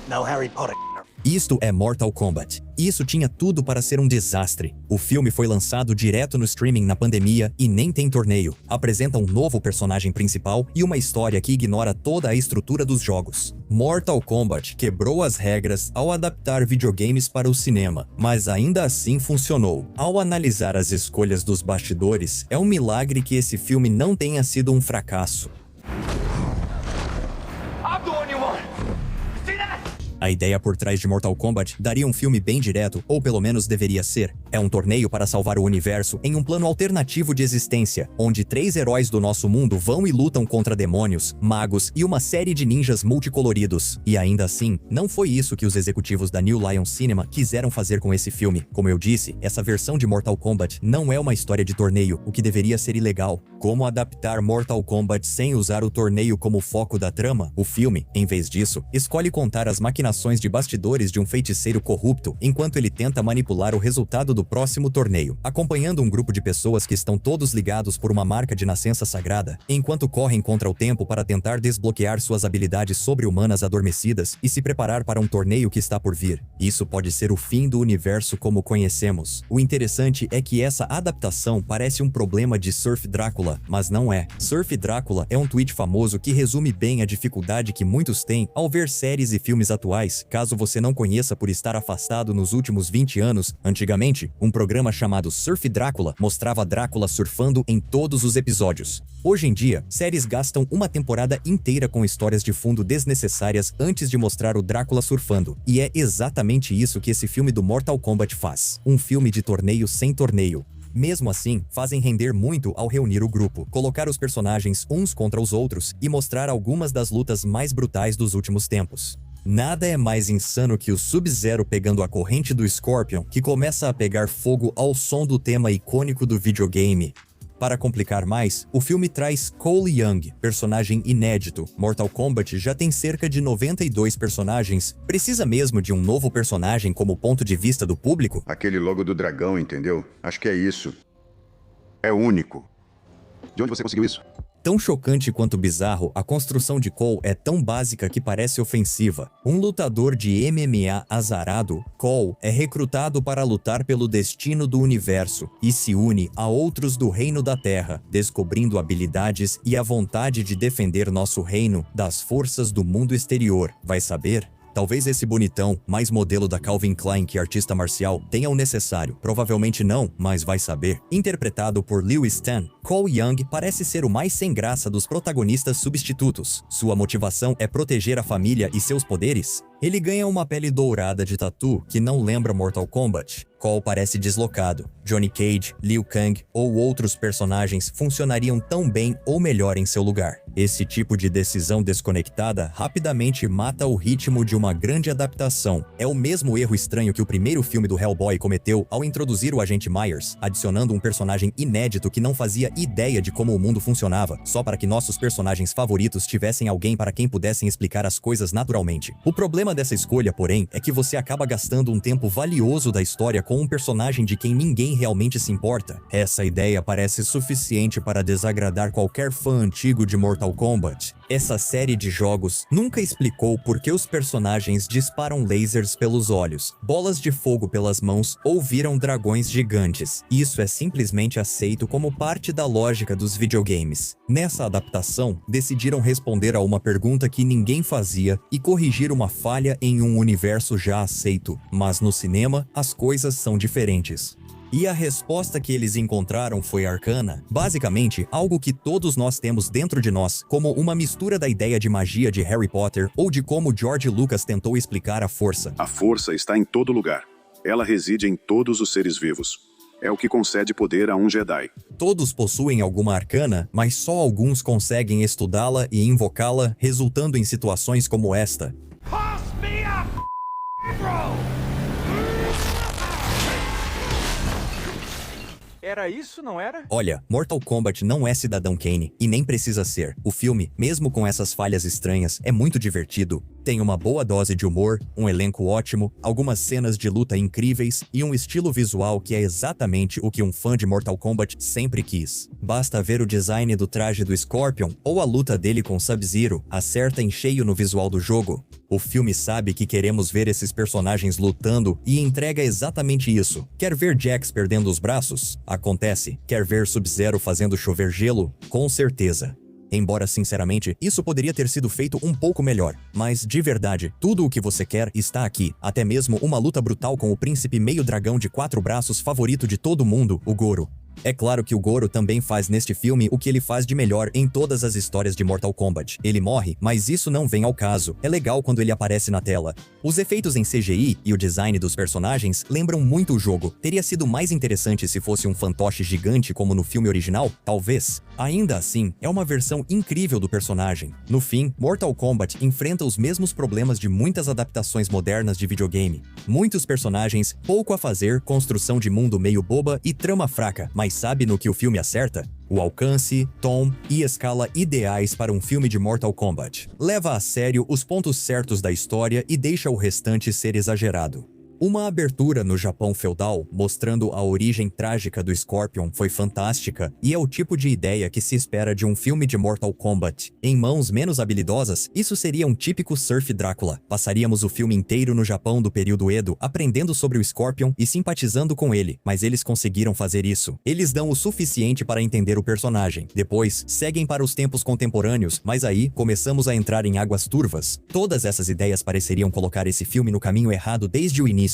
No Harry Potter. Isto é Mortal Kombat. Isso tinha tudo para ser um desastre. O filme foi lançado direto no streaming na pandemia e nem tem torneio. Apresenta um novo personagem principal e uma história que ignora toda a estrutura dos jogos. Mortal Kombat quebrou as regras ao adaptar videogames para o cinema, mas ainda assim funcionou. Ao analisar as escolhas dos bastidores, é um milagre que esse filme não tenha sido um fracasso. I'm the one you want. See that? A ideia por trás de Mortal Kombat daria um filme bem direto, ou pelo menos deveria ser. É um torneio para salvar o universo em um plano alternativo de existência, onde 3 heróis do nosso mundo vão e lutam contra demônios, magos e uma série de ninjas multicoloridos. E ainda assim, não foi isso que os executivos da New Line Cinema quiseram fazer com esse filme. Como eu disse, essa versão de Mortal Kombat não é uma história de torneio, o que deveria ser ilegal. Como adaptar Mortal Kombat sem usar o torneio como foco da trama? O filme, em vez disso, escolhe contar as maquinações de bastidores de um feiticeiro corrupto enquanto ele tenta manipular o resultado do próximo torneio, acompanhando um grupo de pessoas que estão todos ligados por uma marca de nascença sagrada, enquanto correm contra o tempo para tentar desbloquear suas habilidades sobre-humanas adormecidas e se preparar para um torneio que está por vir. Isso pode ser o fim do universo como conhecemos. O interessante é que essa adaptação parece um problema de Surf Drácula, mas não é. Surf Drácula é um tweet famoso que resume bem a dificuldade que muitos têm ao ver séries e filmes atuais, caso você não conheça por estar afastado nos últimos 20 anos. Antigamente, um programa chamado Surf Drácula mostrava Drácula surfando em todos os episódios. Hoje em dia, séries gastam uma temporada inteira com histórias de fundo desnecessárias antes de mostrar o Drácula surfando, e é exatamente isso que esse filme do Mortal Kombat faz. Um filme de torneio sem torneio. Mesmo assim, fazem render muito ao reunir o grupo, colocar os personagens uns contra os outros e mostrar algumas das lutas mais brutais dos últimos tempos. Nada é mais insano que o Sub-Zero pegando a corrente do Scorpion, que começa a pegar fogo ao som do tema icônico do videogame. Para complicar mais, o filme traz Cole Young, personagem inédito. Mortal Kombat já tem cerca de 92 personagens. Precisa mesmo de um novo personagem como ponto de vista do público? Aquele logo do dragão, entendeu? Acho que é isso. É único. De onde você conseguiu isso? Tão chocante quanto bizarro, a construção de Cole é tão básica que parece ofensiva. Um lutador de MMA azarado, Cole é recrutado para lutar pelo destino do universo e se une a outros do Reino da Terra, descobrindo habilidades e a vontade de defender nosso reino das forças do mundo exterior. Vai saber? Talvez esse bonitão, mais modelo da Calvin Klein que artista marcial, tenha o necessário. Provavelmente não, mas vai saber. Interpretado por Lewis Stan, Cole Young parece ser o mais sem graça dos protagonistas substitutos. Sua motivação é proteger a família e seus poderes? Ele ganha uma pele dourada de tatu que não lembra Mortal Kombat. Cole parece deslocado. Johnny Cage, Liu Kang ou outros personagens funcionariam tão bem ou melhor em seu lugar. Esse tipo de decisão desconectada rapidamente mata o ritmo de uma grande adaptação. É o mesmo erro estranho que o primeiro filme do Hellboy cometeu ao introduzir o agente Myers, adicionando um personagem inédito que não fazia ideia de como o mundo funcionava, só para que nossos personagens favoritos tivessem alguém para quem pudessem explicar as coisas naturalmente. O problema dessa escolha, porém, é que você acaba gastando um tempo valioso da história com um personagem de quem ninguém realmente se importa. Essa ideia parece suficiente para desagradar qualquer fã antigo de Mortal Kombat. Essa série de jogos nunca explicou por que os personagens disparam lasers pelos olhos, bolas de fogo pelas mãos ou viram dragões gigantes. Isso é simplesmente aceito como parte da lógica dos videogames. Nessa adaptação, decidiram responder a uma pergunta que ninguém fazia e corrigir uma falha em um universo já aceito. Mas no cinema, as coisas são diferentes. E a resposta que eles encontraram foi arcana. Basicamente, algo que todos nós temos dentro de nós, como uma mistura da ideia de magia de Harry Potter ou de como George Lucas tentou explicar a força. A força está em todo lugar. Ela reside em todos os seres vivos. É o que concede poder a um Jedi. Todos possuem alguma arcana, mas só alguns conseguem estudá-la e invocá-la, resultando em situações como esta. Pass me up, bro! Era isso, não era? Olha, Mortal Kombat não é Cidadão Kane, e nem precisa ser. O filme, mesmo com essas falhas estranhas, é muito divertido. Tem uma boa dose de humor, um elenco ótimo, algumas cenas de luta incríveis e um estilo visual que é exatamente o que um fã de Mortal Kombat sempre quis. Basta ver o design do traje do Scorpion ou a luta dele com Sub-Zero, acerta em cheio no visual do jogo. O filme sabe que queremos ver esses personagens lutando e entrega exatamente isso. Quer ver Jax perdendo os braços? Acontece. Quer ver Sub-Zero fazendo chover gelo? Com certeza. Embora, sinceramente, isso poderia ter sido feito um pouco melhor. Mas, de verdade, tudo o que você quer está aqui. Até mesmo uma luta brutal com o príncipe meio-dragão de 4 braços favorito de todo mundo, o Goro. É claro que o Goro também faz neste filme o que ele faz de melhor em todas as histórias de Mortal Kombat. Ele morre, mas isso não vem ao caso. É legal quando ele aparece na tela. Os efeitos em CGI e o design dos personagens lembram muito o jogo. Teria sido mais interessante se fosse um fantoche gigante como no filme original? Talvez. Ainda assim, é uma versão incrível do personagem. No fim, Mortal Kombat enfrenta os mesmos problemas de muitas adaptações modernas de videogame. Muitos personagens, pouco a fazer, construção de mundo meio boba e trama fraca, mas sabe no que o filme acerta? O alcance, tom e escala ideais para um filme de Mortal Kombat. Leva a sério os pontos certos da história e deixa o restante ser exagerado. Uma abertura no Japão feudal, mostrando a origem trágica do Scorpion, foi fantástica e é o tipo de ideia que se espera de um filme de Mortal Kombat. Em mãos menos habilidosas, isso seria um típico Surf Drácula. Passaríamos o filme inteiro no Japão do período Edo, aprendendo sobre o Scorpion e simpatizando com ele, mas eles conseguiram fazer isso. Eles dão o suficiente para entender o personagem. Depois, seguem para os tempos contemporâneos, mas aí começamos a entrar em águas turvas. Todas essas ideias pareceriam colocar esse filme no caminho errado desde o início.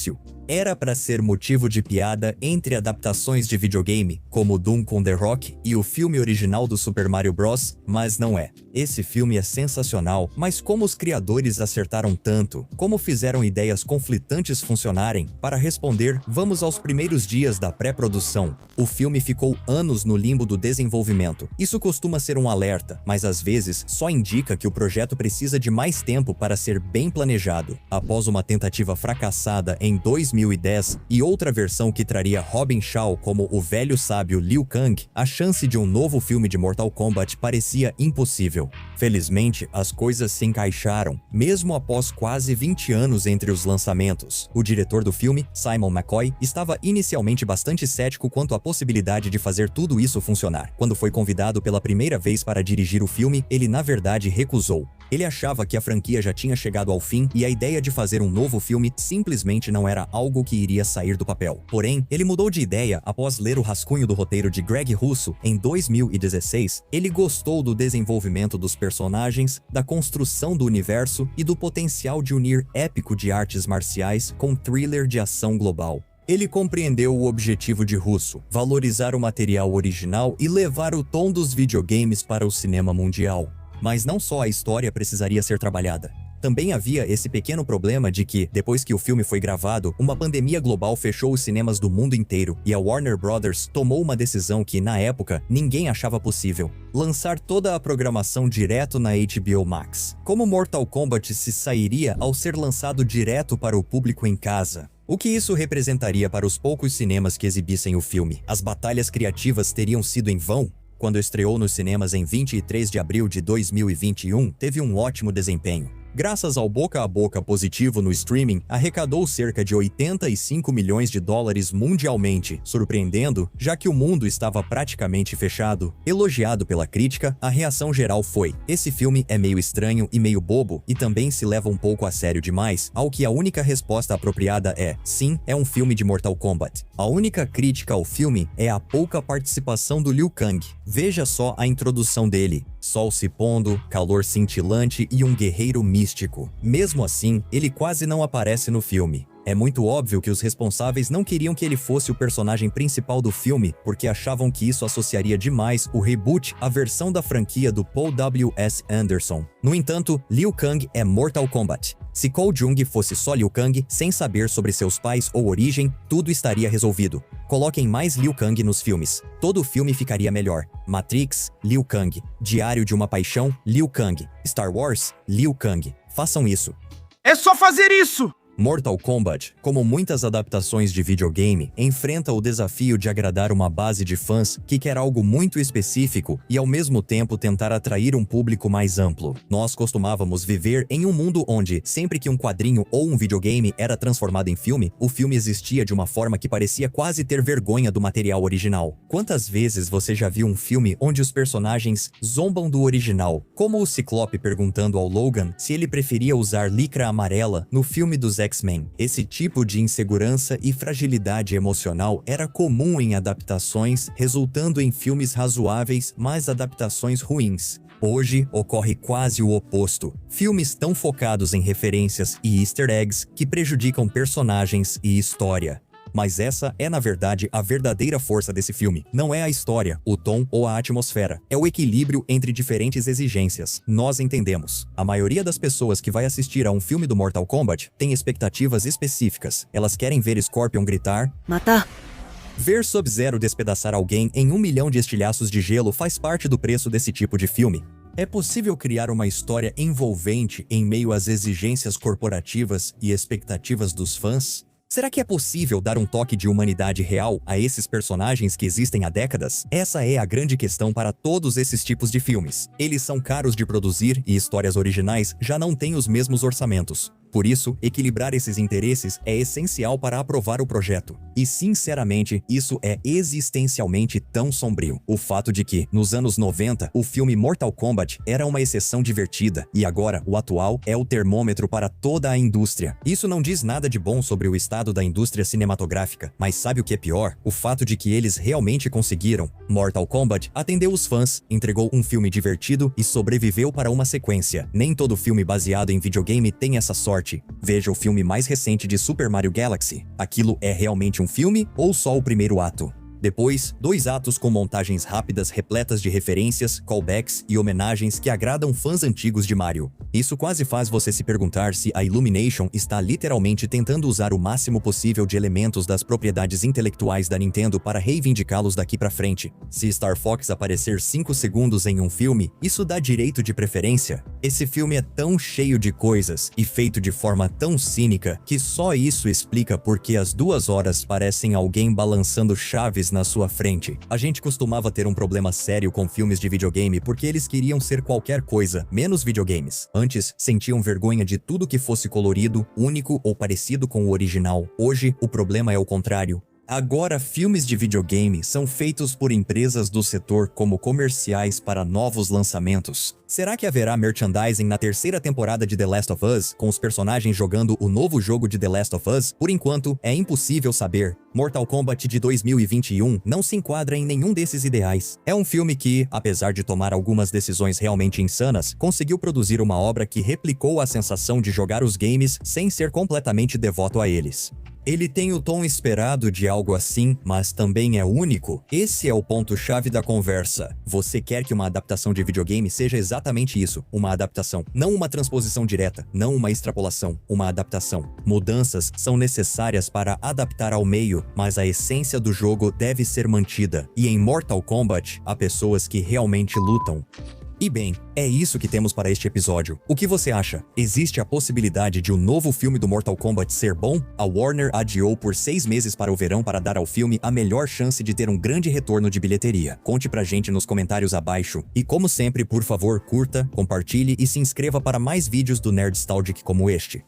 Era para ser motivo de piada entre adaptações de videogame, como Doom com The Rock e o filme original do Super Mario Bros., mas não é. Esse filme é sensacional, mas como os criadores acertaram tanto? Como fizeram ideias conflitantes funcionarem? Para responder, vamos aos primeiros dias da pré-produção. O filme ficou anos no limbo do desenvolvimento. Isso costuma ser um alerta, mas às vezes só indica que o projeto precisa de mais tempo para ser bem planejado. Após uma tentativa fracassada em 2010 e outra versão que traria Robin Shaw como o velho sábio Liu Kang, a chance de um novo filme de Mortal Kombat parecia impossível. Felizmente, as coisas se encaixaram, mesmo após quase 20 anos entre os lançamentos. O diretor do filme, Simon McCoy, estava inicialmente bastante cético quanto à possibilidade de fazer tudo isso funcionar. Quando foi convidado pela primeira vez para dirigir o filme, ele na verdade recusou. Ele achava que a franquia já tinha chegado ao fim e a ideia de fazer um novo filme simplesmente não era algo que iria sair do papel. Porém, ele mudou de ideia após ler o rascunho do roteiro de Greg Russo em 2016. Ele gostou do desenvolvimento dos personagens, da construção do universo e do potencial de unir épico de artes marciais com thriller de ação global. Ele compreendeu o objetivo de Russo, valorizar o material original e levar o tom dos videogames para o cinema mundial. Mas não só a história precisaria ser trabalhada. Também havia esse pequeno problema de que, depois que o filme foi gravado, uma pandemia global fechou os cinemas do mundo inteiro e a Warner Brothers tomou uma decisão que, na época, ninguém achava possível: lançar toda a programação direto na HBO Max. Como Mortal Kombat se sairia ao ser lançado direto para o público em casa? O que isso representaria para os poucos cinemas que exibissem o filme? As batalhas criativas teriam sido em vão? Quando estreou nos cinemas em 23 de abril de 2021, teve um ótimo desempenho. Graças ao boca a boca positivo no streaming, arrecadou cerca de 85 milhões de dólares mundialmente, surpreendendo, já que o mundo estava praticamente fechado. Elogiado pela crítica, a reação geral foi: esse filme é meio estranho e meio bobo, e também se leva um pouco a sério demais, ao que a única resposta apropriada é: sim, é um filme de Mortal Kombat. A única crítica ao filme é a pouca participação do Liu Kang. Veja só a introdução dele: sol se pondo, calor cintilante e um guerreiro místico. Mesmo assim, ele quase não aparece no filme. É muito óbvio que os responsáveis não queriam que ele fosse o personagem principal do filme, porque achavam que isso associaria demais o reboot à versão da franquia do Paul W.S. Anderson. No entanto, Liu Kang é Mortal Kombat. Se Cole Jung fosse só Liu Kang, sem saber sobre seus pais ou origem, tudo estaria resolvido. Coloquem mais Liu Kang nos filmes. Todo o filme ficaria melhor. Matrix, Liu Kang. Diário de uma Paixão, Liu Kang. Star Wars, Liu Kang. Façam isso. É só fazer isso! Mortal Kombat, como muitas adaptações de videogame, enfrenta o desafio de agradar uma base de fãs que quer algo muito específico e ao mesmo tempo tentar atrair um público mais amplo. Nós costumávamos viver em um mundo onde, sempre que um quadrinho ou um videogame era transformado em filme, o filme existia de uma forma que parecia quase ter vergonha do material original. Quantas vezes você já viu um filme onde os personagens zombam do original, como o Ciclope perguntando ao Logan se ele preferia usar licra amarela no filme dos X-Men? Esse tipo de insegurança e fragilidade emocional era comum em adaptações, resultando em filmes razoáveis, mas adaptações ruins. Hoje, ocorre quase o oposto. Filmes tão focados em referências e easter eggs que prejudicam personagens e história. Mas essa é, na verdade, a verdadeira força desse filme. Não é a história, o tom ou a atmosfera. É o equilíbrio entre diferentes exigências. Nós entendemos. A maioria das pessoas que vai assistir a um filme do Mortal Kombat tem expectativas específicas. Elas querem ver Scorpion gritar, matar. Ver Sub-Zero despedaçar alguém em 1 milhão de estilhaços de gelo faz parte do preço desse tipo de filme. É possível criar uma história envolvente em meio às exigências corporativas e expectativas dos fãs? Será que é possível dar um toque de humanidade real a esses personagens que existem há décadas? Essa é a grande questão para todos esses tipos de filmes. Eles são caros de produzir e histórias originais já não têm os mesmos orçamentos. Por isso, equilibrar esses interesses é essencial para aprovar o projeto. E, sinceramente, isso é existencialmente tão sombrio. O fato de que, nos anos 90, o filme Mortal Kombat era uma exceção divertida, e agora, o atual é o termômetro para toda a indústria. Isso não diz nada de bom sobre o estado da indústria cinematográfica, mas sabe o que é pior? O fato de que eles realmente conseguiram. Mortal Kombat atendeu os fãs, entregou um filme divertido e sobreviveu para uma sequência. Nem todo filme baseado em videogame tem essa sorte. Veja o filme mais recente de Super Mario Galaxy. Aquilo é realmente um filme ou só o primeiro ato? Depois, 2 atos com montagens rápidas repletas de referências, callbacks e homenagens que agradam fãs antigos de Mario. Isso quase faz você se perguntar se a Illumination está literalmente tentando usar o máximo possível de elementos das propriedades intelectuais da Nintendo para reivindicá-los daqui pra frente. Se Star Fox aparecer 5 segundos em um filme, isso dá direito de preferência? Esse filme é tão cheio de coisas e feito de forma tão cínica que só isso explica por que as 2 horas parecem alguém balançando chaves na sua frente. A gente costumava ter um problema sério com filmes de videogame porque eles queriam ser qualquer coisa, menos videogames. Antes, sentiam vergonha de tudo que fosse colorido, único ou parecido com o original. Hoje, o problema é o contrário. Agora, filmes de videogame são feitos por empresas do setor como comerciais para novos lançamentos. Será que haverá merchandising na 3ª temporada de The Last of Us, com os personagens jogando o novo jogo de The Last of Us? Por enquanto, é impossível saber. Mortal Kombat de 2021 não se enquadra em nenhum desses ideais. É um filme que, apesar de tomar algumas decisões realmente insanas, conseguiu produzir uma obra que replicou a sensação de jogar os games sem ser completamente devoto a eles. Ele tem o tom esperado de algo assim, mas também é único. Esse é o ponto-chave da conversa. Você quer que uma adaptação de videogame seja exatamente isso, uma adaptação. Não uma transposição direta, não uma extrapolação, uma adaptação. Mudanças são necessárias para adaptar ao meio, mas a essência do jogo deve ser mantida. E em Mortal Kombat, há pessoas que realmente lutam. E bem, é isso que temos para este episódio. O que você acha? Existe a possibilidade de um novo filme do Mortal Kombat ser bom? A Warner adiou por 6 meses para o verão para dar ao filme a melhor chance de ter um grande retorno de bilheteria. Conte pra gente nos comentários abaixo. E como sempre, por favor, curta, compartilhe e se inscreva para mais vídeos do Nerdstalgic como este.